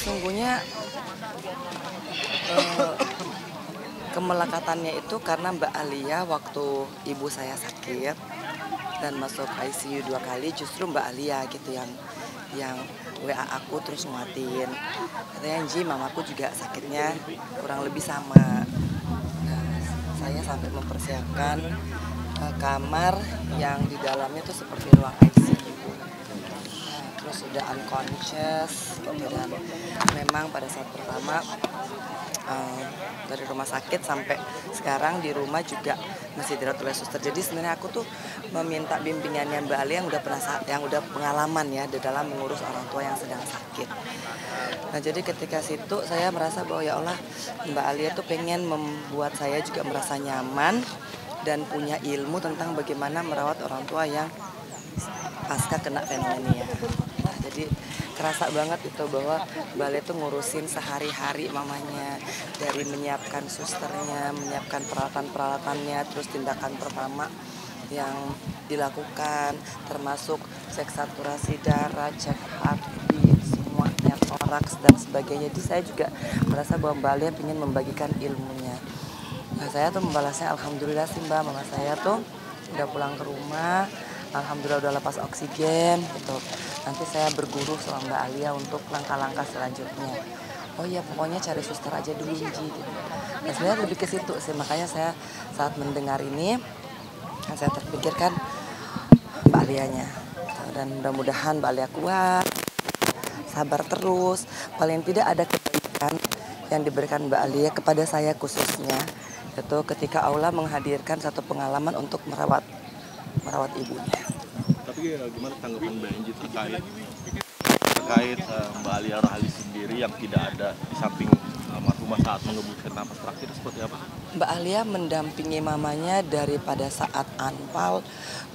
Sesungguhnya eh, kemelekatannya itu karena Mbak Alia waktu ibu saya sakit dan masuk ICU 2 kali, justru Mbak Alia gitu yang WA aku terus nguatin. Katanya Ji, mamaku juga sakitnya kurang lebih sama. Nah, saya sampai mempersiapkan kamar yang di dalamnya tuh seperti ruang ICU. Nah, terus udah unconscious gitu, dan memang pada saat pertama dari rumah sakit sampai sekarang di rumah juga masih dirawat oleh suster. Jadi sebenarnya aku tuh meminta bimbingannya Mbak Ali yang udah pengalaman ya di dalam mengurus orang tua yang sedang sakit. Nah, jadi ketika situ saya merasa bahwa ya Allah, Mbak Alia tuh pengen membuat saya juga merasa nyaman dan punya ilmu tentang bagaimana merawat orang tua yang pasca kena pneumonia. Nah, jadi kerasa banget itu bahwa Mbak Alia tuh ngurusin sehari-hari mamanya, dari menyiapkan susternya, menyiapkan peralatan-peralatannya, terus tindakan pertama yang dilakukan termasuk cek saturasi darah, cek heartbeat, semuanya, toraks dan sebagainya. Jadi saya juga merasa bahwa Mbak Alia ingin membagikan ilmunya. Nah, saya tuh membalasnya alhamdulillah sih Mbak, mama saya tuh udah pulang ke rumah, alhamdulillah udah lepas oksigen gitu. Nanti saya berguru sama Mbak Alia untuk langkah-langkah selanjutnya. Oh iya, pokoknya cari suster aja dulu Ji gitu. Nah, sebenarnya lebih ke situ sih, makanya saya saat mendengar ini saya terpikirkan Mbak Alianya. Dan mudah-mudahan Mbak Alia kuat, sabar terus. Paling tidak ada kebaikan yang diberikan Mbak Alia kepada saya khususnya, itu ketika Allah menghadirkan satu pengalaman untuk merawat ibunya. Tapi gimana tanggapan Mbak Enji terkait Mbak Alia Rahali sendiri yang tidak ada di samping almarhumah saat mengebuskan napas terakhir, seperti apa? Mbak Alia mendampingi mamanya daripada saat anpal,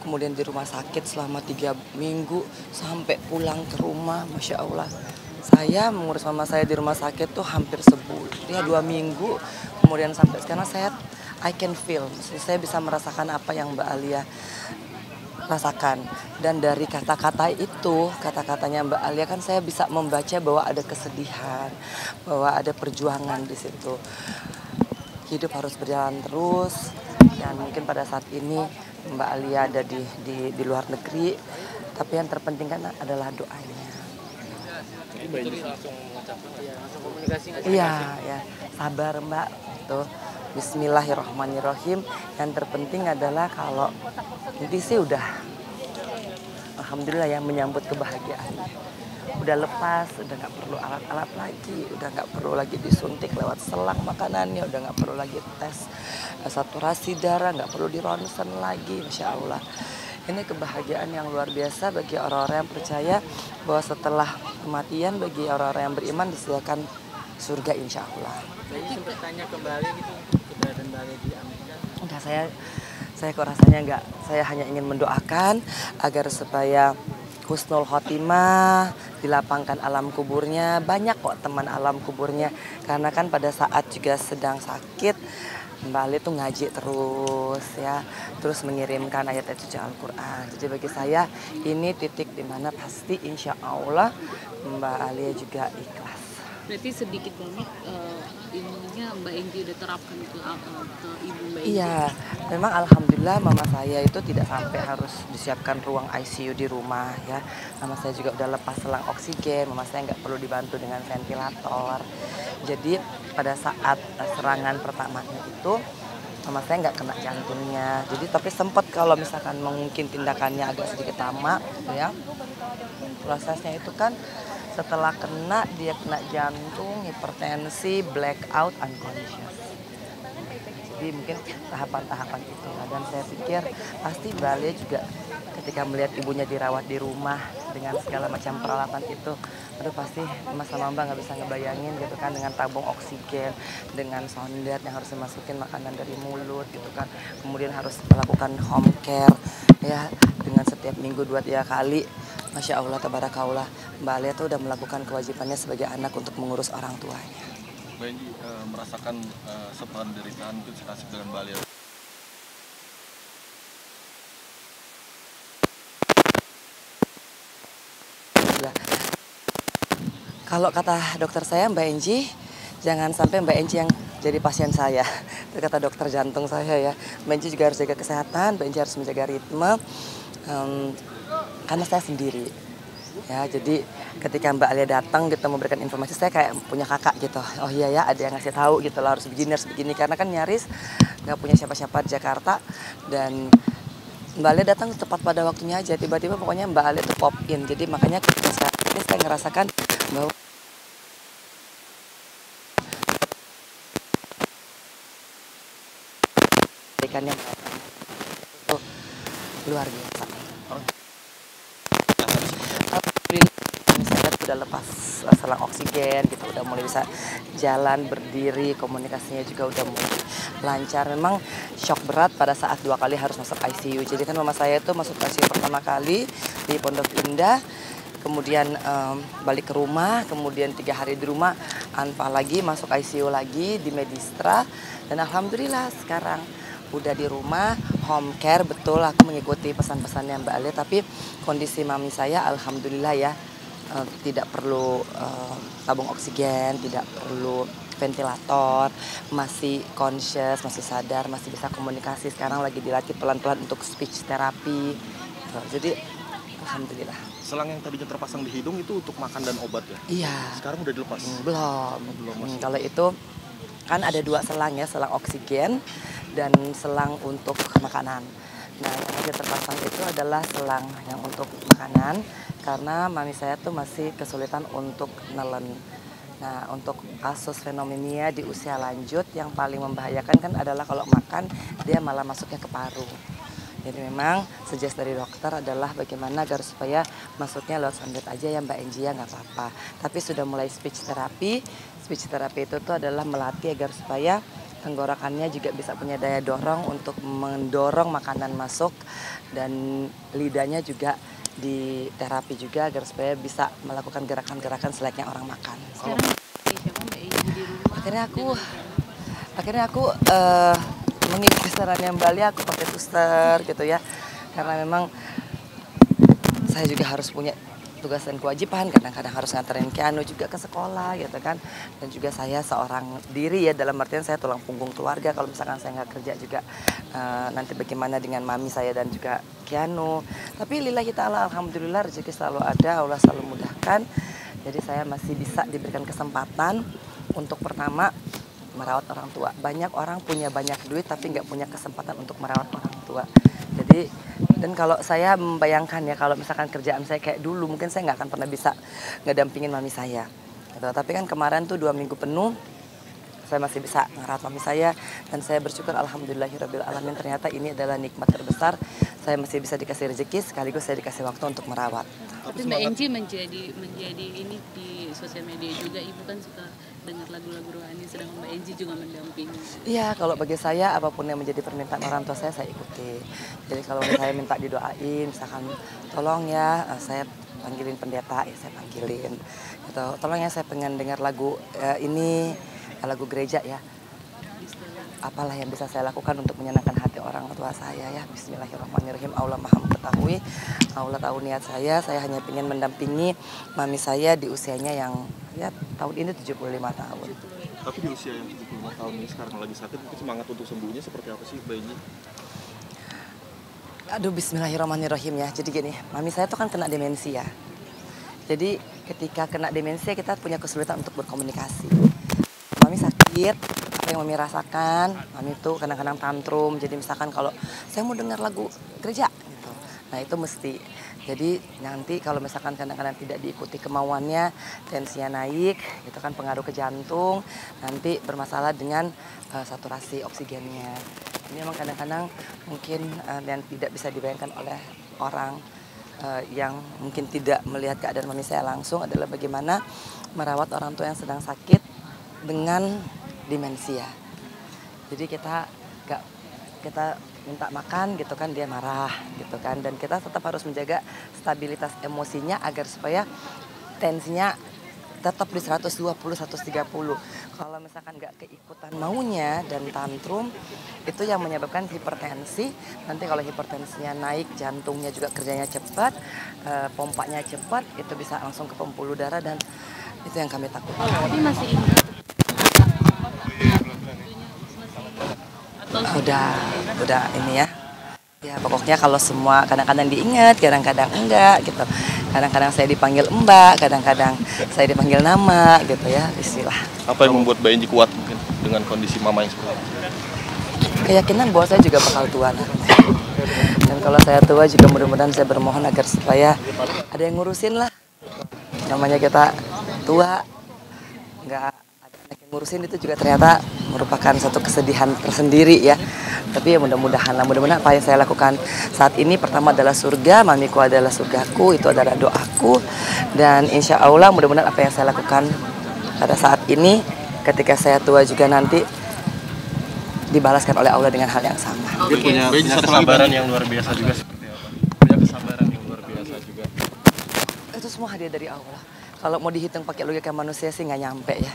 kemudian di rumah sakit selama 3 minggu sampai pulang ke rumah. Masya Allah, saya mengurus mama saya di rumah sakit tuh hampir sebulan, ya 2 minggu. Kemudian sampai sekarang I can feel, saya bisa merasakan apa yang Mbak Alia rasakan. Dan dari kata-katanya Mbak Alia kan saya bisa membaca bahwa ada kesedihan, bahwa ada perjuangan di situ. Hidup harus berjalan terus, dan mungkin pada saat ini Mbak Alia ada di luar negeri, tapi yang terpenting kan adalah doanya. Iya, ya, sabar Mbak. Tuh, Bismillahirrahmanirrahim. Yang terpenting adalah kalau nanti sih udah, alhamdulillah ya, menyambut kebahagiaan. Udah lepas, udah nggak perlu alat-alat lagi, udah nggak perlu lagi disuntik lewat selang makanannya, udah nggak perlu lagi tes saturasi darah, nggak perlu di ronsen lagi, Masya Allah. Ini kebahagiaan yang luar biasa bagi orang-orang yang percaya bahwa setelah kematian bagi orang-orang yang beriman disediakan surga insya Allah. Saya sempat tanya ke Bali gitu, keberadaan Bali di Amerika. Enggak, saya kok rasanya enggak. Saya hanya ingin mendoakan agar supaya husnul khotimah, dilapangkan alam kuburnya. Banyak kok teman alam kuburnya, karena kan pada saat juga sedang sakit Mbak Ali tuh ngaji terus ya, terus mengirimkan ayat-ayat suci Al-Quran. Jadi bagi saya ini titik dimana pasti insya Allah Mbak Ali juga ikhlas. Berarti sedikit banyak ilmunya Mbak Enji udah terapkan ke ibu Mbak Enji. Iya, memang alhamdulillah mama saya itu tidak sampai harus disiapkan ruang ICU di rumah ya. Mama saya juga udah lepas selang oksigen, mama saya nggak perlu dibantu dengan ventilator. Jadi pada saat serangan pertamanya itu mama saya nggak kena jantungnya. Jadi tapi sempat kalau misalkan mungkin tindakannya agak sedikit lama ya. Prosesnya itu kan setelah kena, dia kena jantung, hipertensi, blackout, unconscious. Jadi mungkin tahapan-tahapan itu. Dan saya pikir pasti Bali juga ketika melihat ibunya dirawat di rumah dengan segala macam peralatan itu, aduh pasti Mas sama Mbak nggak bisa ngebayangin gitu kan, dengan tabung oksigen, dengan sonder yang harus dimasukin makanan dari mulut gitu kan, kemudian harus melakukan home care ya dengan setiap minggu 2-3 kali. Masya Allah, tabarakallah, Mbak Alia tuh udah melakukan kewajibannya sebagai anak untuk mengurus orang tuanya. Mbak Enji merasakan sependeritaan itu sekasih dengan Mbak Alia. Kalau kata dokter saya, Mbak Enji, jangan sampai Mbak Enji yang jadi pasien saya. Itu kata dokter jantung saya ya. Mbak Enji juga harus jaga kesehatan, Mbak Enji harus menjaga ritme, karena saya sendiri. Ya, jadi ketika Mbak Alia datang gitu memberikan informasi, saya kayak punya kakak gitu. Oh iya ya, ada yang ngasih tahu gitu loh, harus begini. Karena kan nyaris nggak punya siapa-siapa di Jakarta, dan Mbak Alia datang tepat pada waktunya aja. Tiba-tiba pokoknya Mbak Alia tuh pop in. Jadi makanya ketika saat ini saya ngerasakan bahwa ikannya itu luar biasa. Saya sudah lepas selang oksigen gitu, udah mulai bisa jalan, berdiri, komunikasinya juga udah mulai lancar. Memang shock berat pada saat 2 kali harus masuk ICU. Jadi kan mama saya itu masuk ICU pertama kali di Pondok Indah, kemudian balik ke rumah, kemudian 3 hari di rumah, Anfa lagi masuk ICU lagi di Medistra, dan alhamdulillah sekarang udah di rumah, home care. Betul, aku mengikuti pesan-pesannya Mbak Alia, tapi kondisi mami saya alhamdulillah ya, tidak perlu tabung oksigen, tidak perlu ventilator, masih conscious, masih sadar, masih bisa komunikasi. Sekarang lagi dilatih pelan-pelan untuk speech therapy. Jadi alhamdulillah. Selang yang tadinya terpasang di hidung itu untuk makan dan obat ya? Iya. Sekarang udah dilepas? Belum. Masih. Kalau itu kan ada 2 selang ya, selang oksigen dan selang untuk makanan. Nah, yang masih terpasang itu adalah selang yang untuk makanan, karena mami saya tuh masih kesulitan untuk nelen. Nah, untuk kasus fenomenia di usia lanjut yang paling membahayakan kan adalah kalau makan dia malah masuknya ke paru. Jadi memang suggest dari dokter adalah bagaimana agar supaya masuknya lewat sandet aja ya Mbak Enji, ya nggak apa-apa. Tapi sudah mulai speech therapy. Speech therapy itu tuh adalah melatih agar supaya tenggorokannya juga bisa punya daya dorong untuk mendorong makanan masuk, dan lidahnya juga di terapi juga agar supaya bisa melakukan gerakan-gerakan selayaknya orang makan. Sekarang siapa Mbak Enji di rumah? Akhirnya aku mengikuti sarannya Mbak Alia, aku pakai suster gitu ya, karena memang saya juga harus punya tugas dan kewajiban, kadang-kadang harus nganterin Keanu juga ke sekolah gitu kan, dan juga saya seorang diri ya, dalam artian saya tulang punggung keluarga. Kalau misalkan saya nggak kerja juga nanti bagaimana dengan mami saya dan juga Keanu. Tapi lillahi ta'ala alhamdulillah rezeki selalu ada, Allah selalu mudahkan. Jadi saya masih bisa diberikan kesempatan untuk pertama merawat orang tua. Banyak orang punya banyak duit tapi nggak punya kesempatan untuk merawat orang tua. Jadi, dan kalau saya membayangkan ya, kalau misalkan kerjaan saya kayak dulu, mungkin saya nggak akan pernah bisa ngedampingin mami saya gitu. Tapi kan kemarin tuh 2 minggu penuh saya masih bisa ngerawat mami saya, dan saya bersyukur alhamdulillahirabbil alamin, ternyata ini adalah nikmat terbesar. Saya masih bisa dikasih rezeki, sekaligus saya dikasih waktu untuk merawat. Tapi Mbak Enji menjadi ini di sosial media juga, ibu kan suka dengar lagu-lagu rohani, sedangkan Mbak Enji juga mendampingi. Iya, kalau bagi saya apapun yang menjadi permintaan orang tua saya ikuti. Jadi kalau saya minta didoain, misalkan tolong ya saya panggilin pendeta, ya saya panggilin. Gitu. Tolong ya saya pengen dengar lagu ini, lagu gereja ya. Apalah yang bisa saya lakukan untuk menyenangkan hati orang tua saya ya. Bismillahirrahmanirrahim. Allah Maha mengetahui, Allah tahu niat saya hanya ingin mendampingi mami saya di usianya yang ya tahun ini 75 tahun. Tapi di usia yang 75 tahun ini sekarang lagi sakit, mungkin semangat untuk sembuhnya seperti apa sih Mbak Enji? Aduh, bismillahirrahmanirrahim ya. Jadi gini, mami saya tuh kan kena demensia. Jadi ketika kena demensia kita punya kesulitan untuk berkomunikasi. Mami sakit, apa yang mami rasakan, mami tuh kadang-kadang tantrum. Jadi misalkan kalau saya mau dengar lagu gereja gitu, nah itu mesti. Jadi nanti kalau misalkan kadang-kadang tidak diikuti kemauannya, tensinya naik, itu kan pengaruh ke jantung, nanti bermasalah dengan saturasi oksigennya. Ini memang kadang-kadang mungkin yang tidak bisa dibayangkan oleh orang yang mungkin tidak melihat keadaan mami saya langsung adalah bagaimana merawat orang tua yang sedang sakit dengan demensia. Jadi kita minta makan gitu kan, dia marah gitu kan, dan kita tetap harus menjaga stabilitas emosinya agar supaya tensinya tetap di 120 130. Kalau misalkan nggak keikutan maunya dan tantrum, itu yang menyebabkan hipertensi. Nanti kalau hipertensinya naik, jantungnya juga kerjanya cepat, pompanya cepat, itu bisa langsung ke pembuluh darah dan Itu yang kami takutkan. Tapi masih ingat atau Udah ini ya. Ya pokoknya kalau semua kadang-kadang diingat, kadang-kadang enggak gitu. Kadang-kadang saya dipanggil Mbak, kadang-kadang saya dipanggil nama gitu ya, istilah. Apa yang membuat Mbak Enji kuat mungkin dengan kondisi mama yang seperti itu? Keyakinan bahwa saya juga bakal tua nanti. Dan kalau saya tua juga mudah-mudahan saya bermohon agar supaya ada yang ngurusin lah. Namanya kita tua, nggak ada anak yang ngurusin itu juga ternyata merupakan satu kesedihan tersendiri ya. Tapi ya mudah-mudahan apa yang saya lakukan saat ini pertama adalah surga, mamiku adalah surgaku, itu adalah doaku. Dan insya Allah mudah-mudahan apa yang saya lakukan pada saat ini ketika saya tua juga nanti dibalaskan oleh Allah dengan hal yang sama. Dia punya kesabaran yang luar biasa juga seperti apa? Punya kesabaran yang luar biasa juga. Itu semua hadiah dari Allah. Kalau mau dihitung pakai logika manusia sih nggak nyampe ya.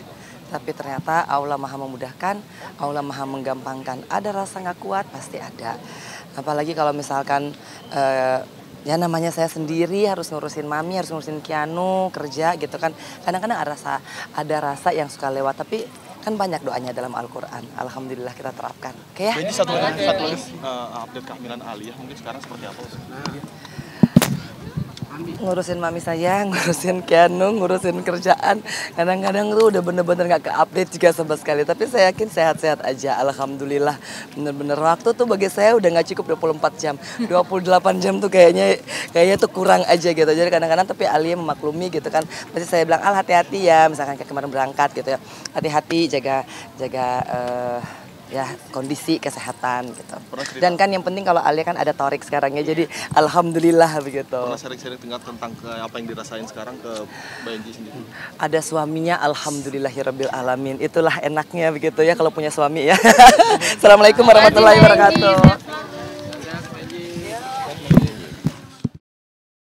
Tapi ternyata Allah maha memudahkan, Allah maha menggampangkan. Ada rasa nggak kuat pasti ada. Apalagi kalau misalkan ya namanya saya sendiri harus ngurusin mami, harus ngurusin Kianu, kerja gitu kan. Kadang-kadang ada rasa yang suka lewat. Tapi kan banyak doanya dalam Al-Quran. Alhamdulillah kita terapkan. Oke ya? Jadi satu lagi update kehamilan Aliyah mungkin sekarang seperti apa? Ngurusin mami saya, ngurusin Kianu, ngurusin kerjaan. Kadang-kadang tuh udah bener-bener gak ke-update juga sama sekali. Tapi saya yakin sehat-sehat aja, alhamdulillah. Bener-bener waktu tuh bagi saya udah gak cukup 24 jam. 28 jam tuh kayaknya tuh kurang aja gitu. Jadi kadang-kadang tapi Alia memaklumi gitu kan. Pasti saya bilang, hati-hati ya, misalkan kayak kemarin berangkat gitu ya. Hati-hati jaga ya kondisi kesehatan gitu. Dan kan yang penting kalau Alia kan ada Torik sekarang ya, jadi alhamdulillah begitu. Pernah sering-sering dengar tentang apa yang dirasain sekarang ke Mbak Enji sendiri? Ada suaminya, alhamdulillahirabbil alamin. Itulah enaknya begitu ya kalau punya suami ya. Assalamualaikum warahmatullahi wabarakatuh.